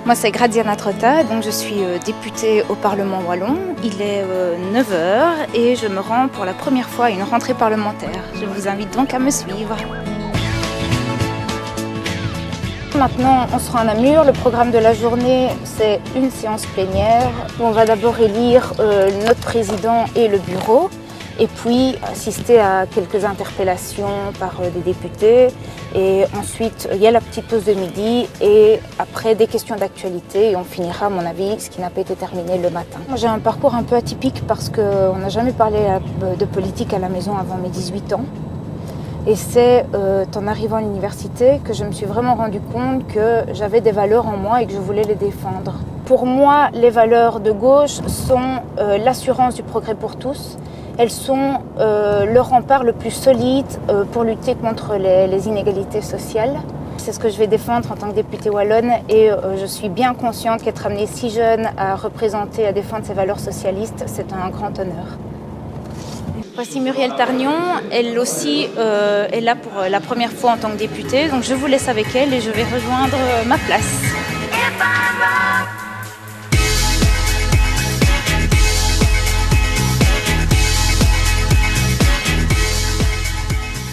Moi, c'est Gradiana Trotta, donc je suis députée au Parlement wallon. Il est 9 h et je me rends pour la première fois à une rentrée parlementaire. Je vous invite donc à me suivre. Maintenant, on se rend à Namur. Le programme de la journée, c'est une séance plénière où on va d'abord élire notre président et le bureau. Et puis assister à quelques interpellations par des députés. Et ensuite, il y a la petite pause de midi et après des questions d'actualité. Et on finira, à mon avis, ce qui n'a pas été terminé le matin. J'ai un parcours un peu atypique parce qu'on n'a jamais parlé de politique à la maison avant mes 18 ans. Et c'est en arrivant à l'université que je me suis vraiment rendu compte que j'avais des valeurs en moi et que je voulais les défendre. Pour moi, les valeurs de gauche sont l'assurance du progrès pour tous. Elles sont le rempart le plus solide pour lutter contre les inégalités sociales. C'est ce que je vais défendre en tant que députée wallonne et je suis bien consciente qu'être amenée si jeune à représenter, à défendre ces valeurs socialistes, c'est un grand honneur. Voici Muriel Tarnion, elle aussi est là pour la première fois en tant que députée, donc je vous laisse avec elle et je vais rejoindre ma place.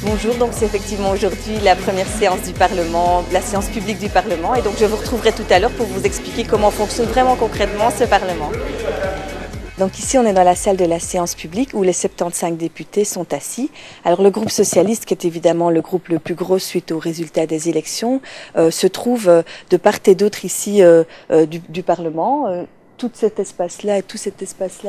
Bonjour, donc c'est effectivement aujourd'hui la première séance du Parlement, la séance publique du Parlement, et donc je vous retrouverai tout à l'heure pour vous expliquer comment fonctionne vraiment concrètement ce Parlement. Donc ici on est dans la salle de la séance publique où les 75 députés sont assis. Alors le groupe socialiste, qui est évidemment le groupe le plus gros suite aux résultats des élections, se trouve de part et d'autre ici du Parlement. Tout cet espace-là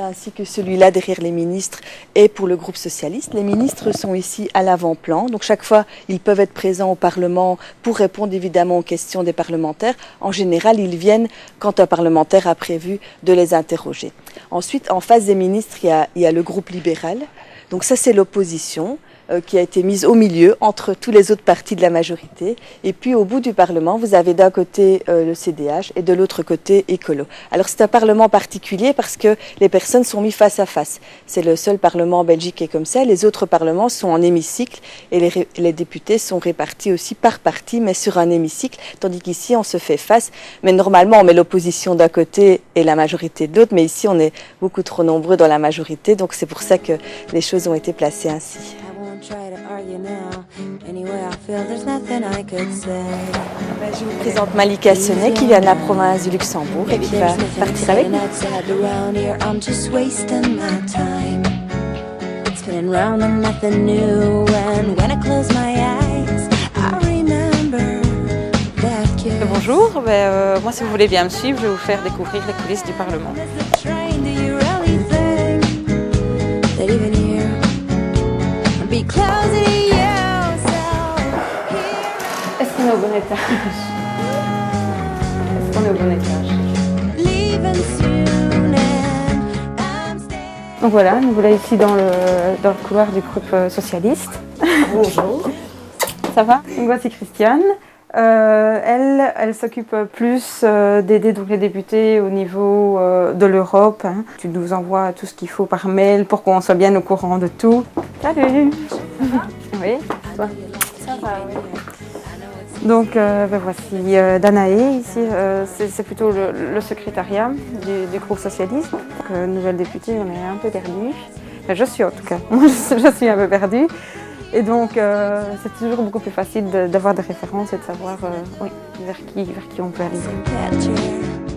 ainsi que celui-là derrière les ministres est pour le groupe socialiste. Les ministres sont ici à l'avant-plan, donc chaque fois ils peuvent être présents au Parlement pour répondre évidemment aux questions des parlementaires. En général, ils viennent quand un parlementaire a prévu de les interroger. Ensuite, en face des ministres, il y a le groupe libéral. Donc ça, c'est l'opposition qui a été mise au milieu entre tous les autres partis de la majorité. Et puis au bout du Parlement, vous avez d'un côté le CDH et de l'autre côté Écolo. Alors c'est un Parlement particulier parce que les personnes sont mises face à face. C'est le seul Parlement en Belgique qui est comme ça. Les autres parlements sont en hémicycle et les députés sont répartis aussi par parti mais sur un hémicycle. Tandis qu'ici on se fait face. Mais normalement on met l'opposition d'un côté et la majorité de l'autre. Mais ici on est beaucoup trop nombreux dans la majorité. Donc c'est pour ça que les choses ont été placées ainsi. Je vous présente Malika Sonnet qui vient de la province du Luxembourg et qui va partir avec nous. Bonjour, moi si vous voulez bien me suivre, je vais vous faire découvrir les coulisses du Parlement. Est-ce qu'on est au bon étage? Est-ce qu'on est au bon étage? Donc voilà, nous voilà ici dans le couloir du groupe socialiste. Bonjour. Ça va? Donc voici Christiane. Elle s'occupe plus d'aider donc les députés au niveau de l'Europe. Hein. Tu nous envoies tout ce qu'il faut par mail pour qu'on soit bien au courant de tout. Salut. Oui, toi. Ça va, oui. Donc voici Danae ici, c'est plutôt le secrétariat du groupe socialiste. Donc, nouvelle députée, on est un peu perdue. Enfin, je suis en tout cas, je suis un peu perdue. Et donc c'est toujours beaucoup plus facile d'avoir des références et de savoir vers qui on peut aller.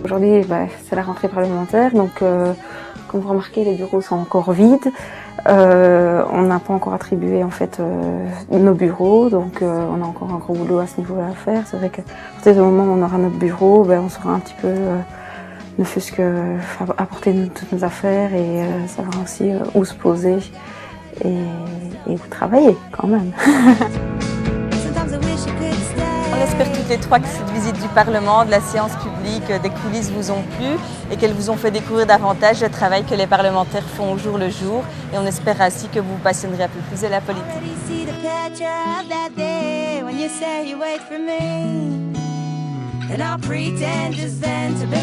Aujourd'hui c'est la rentrée parlementaire, donc comme vous remarquez les bureaux sont encore vides. On n'a pas encore attribué en fait nos bureaux, donc on a encore un gros boulot à ce niveau-là à faire. C'est vrai qu'à partir du moment où on aura notre bureau, on saura un petit peu ne fût-ce que apporter toutes nos affaires et savoir aussi où se poser. Et vous travaillez quand même. On espère toutes les trois que cette visite du Parlement, de la séance publique, des coulisses vous ont plu et qu'elles vous ont fait découvrir davantage le travail que les parlementaires font au jour le jour. Et on espère ainsi que vous vous passionnerez un peu plus de la politique. And I'll pretend just then to be